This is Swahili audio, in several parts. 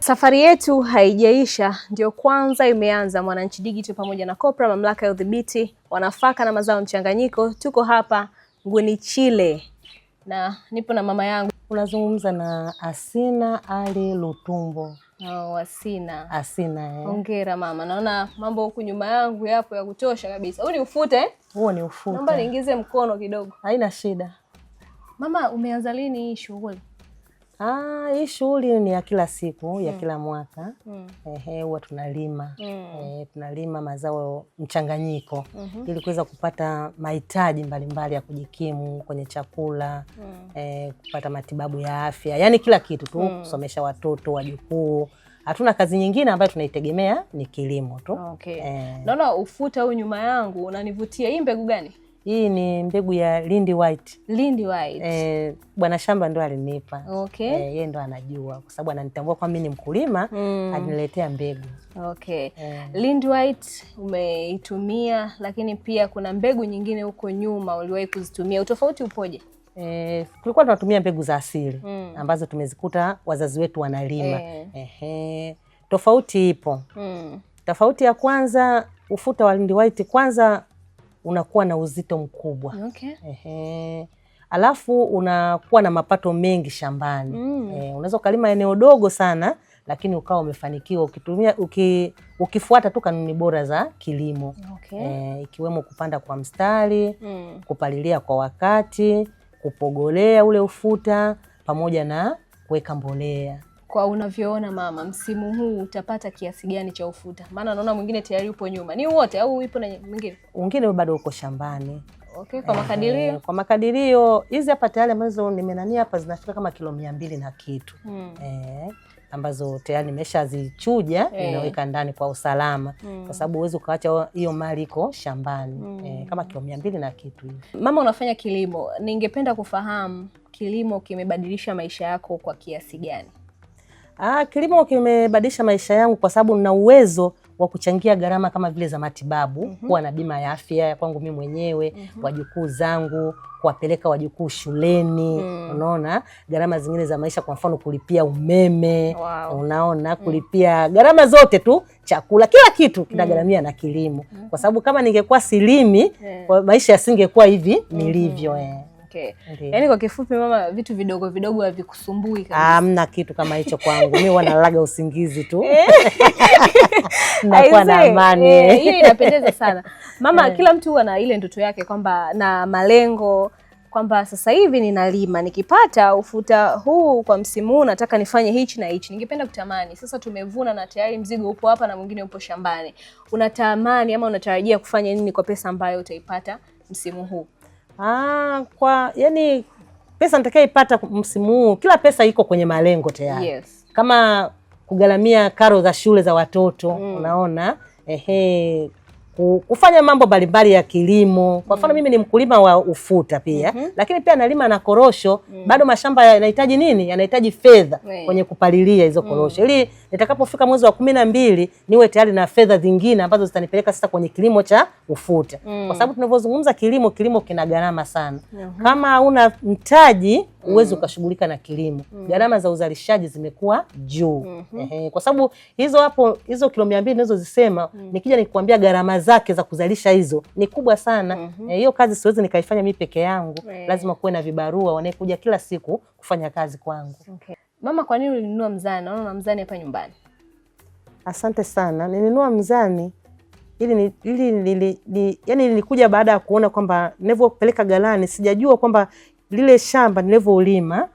Safari yetu haijaisha, ndio kwanza imeanza. Mwananchi Digital pamoja na Kopra, mamlaka ya udhibiti wa nafaka na mazao mchanganyiko, tuko hapa Ngwenichile na nipo na mama yangu. Unazungumza na Asina Ali Lutumbo. Oh, Asina. Asina. Hongera mama. Naona mambo huku nyuma yangu yapo ya kutosha kabisa. Huu ni ufute? Huo ni ufute. Naomba niingize mkono kidogo. Haina shida. Mama, umeanza lini hii shughuli? Hii shughuli ni ya kila siku, ya kila mwaka. Huwa tunalima. Tunalima mazao mchanganyiko ili kuweza kupata mahitaji mbalimbali ya kujikimu kwenye chakula, kupata matibabu ya afya. Yaani kila kitu tu, kusomesha watoto, wajukuu. Hatuna kazi nyingine ambayo tunaitegemea, ni kilimo tu. Okay. Naona ufuta huu nyuma yangu unanivutia. Hii mbegu gani? Hii ni mbegu ya Lindi White. Lindi White. Bwana shamba ndo alinipa. Okay. Yeye ndo anajua kwa sababu ananitambua kwa mimi ni mkulima, aliniletea mbegu. Okay. Lindi White umeitumia, lakini pia kuna mbegu nyingine huko nyuma uliwahi kuzitumia. Utofauti upoje? Tulikuwa tunatumia mbegu za asili ambazo tumezikuta wazazi wetu wanalima. Tofauti ipo. Tofauti ya kwanza, ufuta wa Lindi White kwanza unakuwa na uzito mkubwa. Okay. Alafu unakuwa na mapato mengi shambani. Unaweza ukalima eneo dogo sana lakini ukawa umefanikiwa ukitumia ukifuata tu kanuni bora za kilimo. Okay. Ikiwemo kupanda kwa mstari, kupalilia kwa wakati, kupogolea ule ufuta pamoja na kuweka mbolea. Kwa unavyoona mama, msimu huu utapata kiasi gani cha ufuta? Maana naona mwingine tayari upo nyuma. Ni wote au ipo na mwingine? Mwingine bado uko shambani. Okay, kwa makadirio? Kwa makadirio, hizi hapa tayari ambazo nimenania hapa zinafika kama kilo 200 na kitu. Ambazo tayari nimeshazichuja, ninaweka ndani kwa usalama. Kwa sababu huwezi ukaacha hiyo mali iko shambani. Kama kilo 200 na kitu hivi. Mama, unafanya kilimo. Ningependa kufahamu kilimo kimebadilisha maisha yako kwa kiasi gani? Kilimo kimebadilisha maisha yangu kwa sababu nina uwezo wa kuchangia gharama kama vile za matibabu, kuwa na bima ya afya kwangu mimi mwenyewe, wajukuu zangu, kuwapeleka wajukuu shuleni, unaona, gharama zingine za maisha, kwa mfano kulipia umeme, unaona, kulipia gharama zote tu, chakula, kila kitu kinagharamia na kilimo. Kwa sababu kama ningekuwa silimi, maisha yasingekuwa hivi nilivyo. Okay. Yaani kwa kifupi mama, vitu vidogo vidogo havikusumbui kabisa. Hamna kitu kama hicho kwangu. Mimi wanalaga usingizi tu. Nakuwa na amani. Hiyo inapendeza sana. Mama, kila mtu ana ile ndoto yake kwamba na malengo kwamba sasa hivi ninalima, nikipata ufuta huu kwa msimu huu nataka nifanye hichi na hichi. Ningependa kutamani. Sasa tumevuna na tayari mzigo upo hapa na mwingine upo shambani. Unatamani ama unatarajia kufanya nini kwa pesa ambayo utaipata msimu huu? Yani pesa nitakayoipata msimu huu, kila pesa iko kwenye malengo tayari. Yes. Kama kugharamia karo za shule za watoto, unaona, kufanya mambo mbalimbali ya kilimo. Kwa mfano mimi ni mkulima wa ufuta pia, lakini pia nalima na korosho. Bado mashamba yanahitaji nini? Yanahitaji fedha kwenye kupalilia hizo korosho. Ili nitakapofika mwezi wa 12 niwe tayari na fedha zingine ambazo zitanipeleka sasa kwenye kilimo cha ufuta. Kwa sababu tunavyozungumza kilimo kina gharama sana. Kama una mtaji uweze ukashughulika na kilimo. Gharama za uzalishaji zimekuwa juu. Kwa sababu hizo kilo 200 ninazozisema, nikija nikwambia gharama zake za kuzalisha hizo ni kubwa sana. Hiyo kazi siwezi nikaifanya mimi peke yangu. Lazima kuwe na vibarua wanaekuja kila siku kufanya kazi kwangu. Okay. Mama, kwa nini ulinunua mzani? Naona una mzani hapa nyumbani. Asante sana. Nilinunua mzani yani nilikuja baada ya kuona kwamba nilivyopeleka galani sijajua kwamba lile shamba nilivyoulima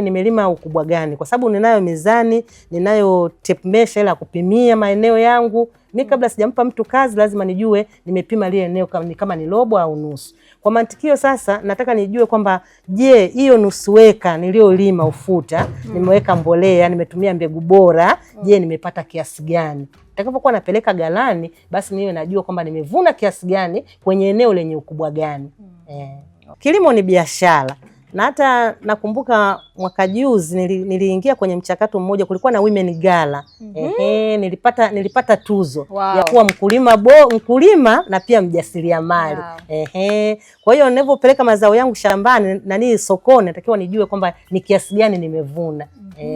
nimelima ukubwa gani, kwa sababu ninayo mizani, ninayo tape measure ya kupimia maeneo yangu. Mimi kabla sijampa mtu kazi lazima nijue nimepima lile eneo kama ni robo au nusu. Kwa mantikio sasa nataka nijue kwamba je, hiyo nusu eka niliyolima ufuta, nimeweka mbolea, nimetumia mbegu bora, je nimepata kiasi gani? Nitakapokuwa napeleka galani basi niwe najua kwamba nimevuna kiasi gani kwenye eneo lenye ukubwa gani. Kilimo ni biashara. Na hata nakumbuka mwaka juzi niliingia kwenye mchakato mmoja, kulikuwa na women gala. Nilipata tuzo ya kuwa mkulima na pia mjasiriamali. Kwa hiyo ninapopeleka mazao yangu shambani sokoni natakiwa nijue kwamba ni kiasi gani nimevuna.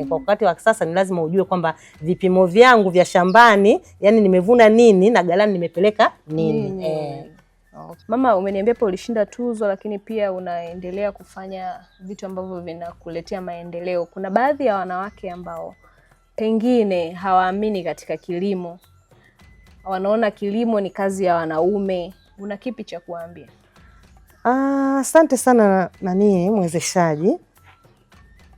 Kwa wakati wa sasa ni lazima ujue kwamba vipimo vyangu vya shambani, yani nimevuna nini na ghalani nimepeleka nini. Mama, umeniambia hapo ulishinda tuzo, lakini pia unaendelea kufanya vitu ambavyo vinakuletea maendeleo. Kuna baadhi ya wanawake ambao pengine hawaamini katika kilimo, wanaona kilimo ni kazi ya wanaume. Una kipi cha kuambia? Asante sana mwezeshaji.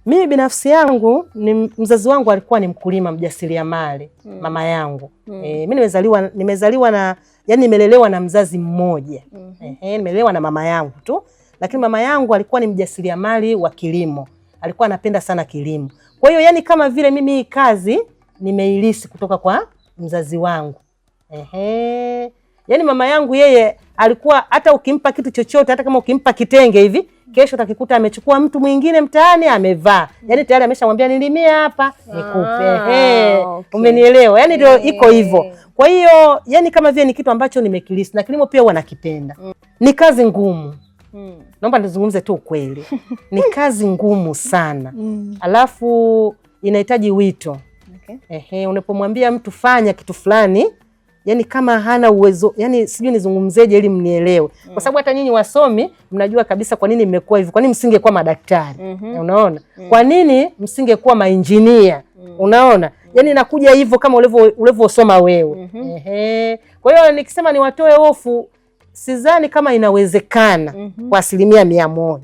Mimi binafsi yangu mzazi wangu alikuwa ni mkulima mjasiriamali, mama yangu. Mimi nimezaliwa na yani nimelelewa na mzazi mmoja. Nimelelewa na mama yangu tu, lakini mama yangu alikuwa ni mjasiriamali wa kilimo. Alikuwa anapenda sana kilimo. Kwa hiyo yani kama vile mimi hii kazi nimeilisi kutoka kwa mzazi wangu. Yani mama yangu yeye alikuwa hata ukimpa kitu chochote, hata kama ukimpa kitenge hivi, kesho utakikuta amechukua mtu mwingine mtaani amevaa. Yani tayari ameshamwambia nilimie hapa nikupe. Umenielewa? Yani ndio iko hivyo. Kwa hiyo yani kama vile ni kitu ambacho nimekilisi, na kilimo pia wanakipenda. Ni kazi ngumu. Naomba nizungumze tu ukweli. Ni kazi ngumu sana. Alafu inahitaji wito. Unapomwambia mtu fanya kitu fulani, yani kama hana uwezo, yani sijui nizungumzeje ili mnielewe. Kwa sababu hata nyinyi wasomi mnajua kabisa kwa nini mmekuwa hivi. Kwa nini msingekuwa madaktari? Unaona? Kwa nini msingekuwa mainjinia? Unaona? Yani nakuja hivyo kama ulivyosoma wewe. Kwa hiyo nikisema niwatoe hofu, sidhani kama inawezekana kwa 100%.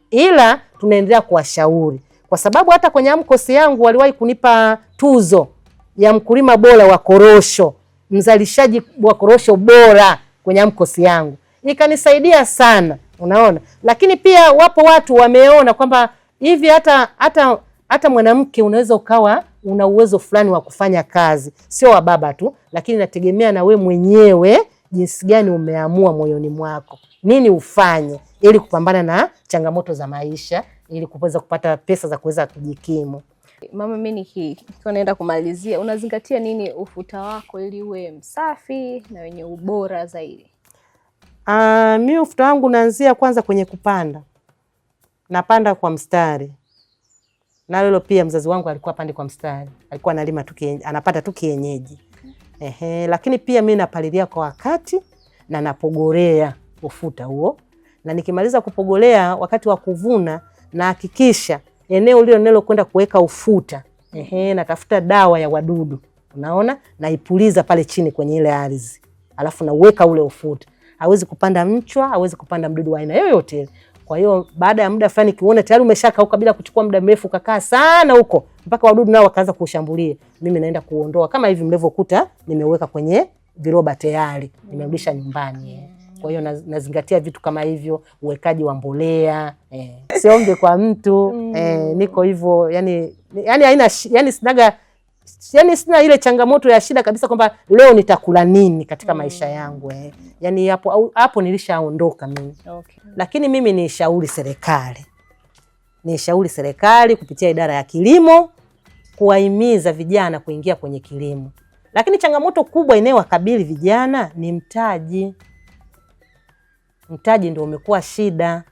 Ila tunaendelea kuwashauri. Kwa sababu hata kwenye AMCOS yangu waliwahi kunipa tuzo ya mkulima bora wa korosho, mzalishaji wa korosho bora kwenye AMCOS yangu. Ikanisaidia sana, unaona? Lakini pia wapo watu wameona kwamba hivi hata mwanamke unaweza ukawa una uwezo fulani wa kufanya kazi, sio wa baba tu, lakini nategemea na we mwenyewe jinsi gani umeamua moyoni mwako nini ufanye ili kupambana na changamoto za maisha, ili kuweza kupata pesa za kuweza kujikimu. Mama, mimi nikiwa naenda kumalizia, unazingatia nini ufuta wako ili uwe msafi na wenye ubora zaidi? Mimi ufuta wangu naanzia kwanza kwenye kupanda. Napanda kwa mstari. Na lilo pia mzazi wangu alikuwa pande kwa mstari. Alikuwa analima tu anapata tu kienyeji. Lakini pia mimi napalilia kwa wakati na napogorea ufuta huo. Na nikimaliza kupogolea wakati wa kuvuna na hakikisha eneo lile nilo kwenda kuweka ufuta. Natafuta dawa ya wadudu. Unaona? Naipuliza pale chini kwenye ile ardhi. Alafu nauweka ule ufuta. Hawezi kupanda mchwa, hawezi kupanda mdudu wa aina yoyote. Kwa hiyo baada ya muda fulani kiona tayari umeshakauka bila kuchukua muda mrefu kakaa sana huko mpaka wadudu nao wakaanza kushambulia. Mimi naenda kuondoa kama hivi mlivyokuta nimeweka kwenye viroba tayari. Nimerudisha nyumbani. Kwa hiyo nazingatia vitu kama hivyo, uwekaji wa mbolea, siombe kwa mtu, niko hivyo, yani haina sina ile changamoto ya shida kabisa kwamba leo nitakula nini katika maisha yangu. Yani hapo nilishaondoka mimi. Lakini mimi nishauri serikali kupitia idara ya kilimo kuwahimiza vijana kuingia kwenye kilimo. Lakini changamoto kubwa inayowakabili vijana ni mtaji. Mtaji ndio umekuwa shida.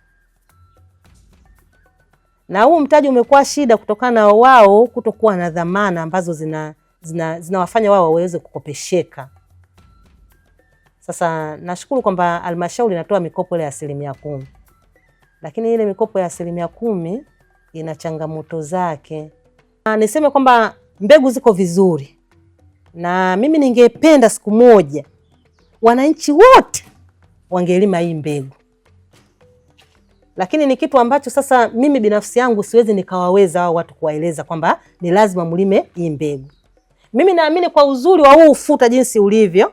Na huu mtaji umekuwa shida kutokana na wao kutokuwa na dhamana ambazo zinawafanya wao waweze kukopesheka. Sasa nashukuru kwamba halmashauri inatoa mikopo ile ya 10%. Lakini ile mikopo ya 10% ina changamoto zake. Niseme kwamba mbegu ziko vizuri. Na mimi ningependa siku moja wananchi wote wangelima hii mbegu. Lakini ni kitu ambacho sasa mimi binafsi yangu siwezi nikawaweza hao watu kuwaeleza kwamba ni lazima mlime hii mbegu. Mimi naamini kwa uzuri wa huu ufuta jinsi ulivyo,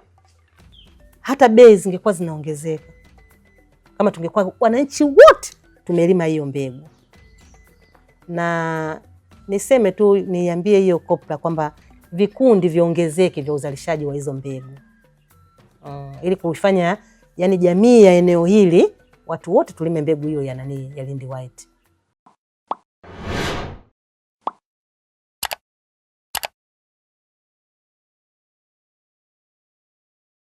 hata bei zingekuwa zinaongezeka kama tungekuwa wananchi wote tumelima hiyo mbegu. Na niseme tu niambie hiyo kopla kwamba vikundi viongezeke vya uzalishaji wa hizo mbegu. Ili kufanya yani jamii ya eneo hili watu wote tulime mbegu hiyo ya Lindi White.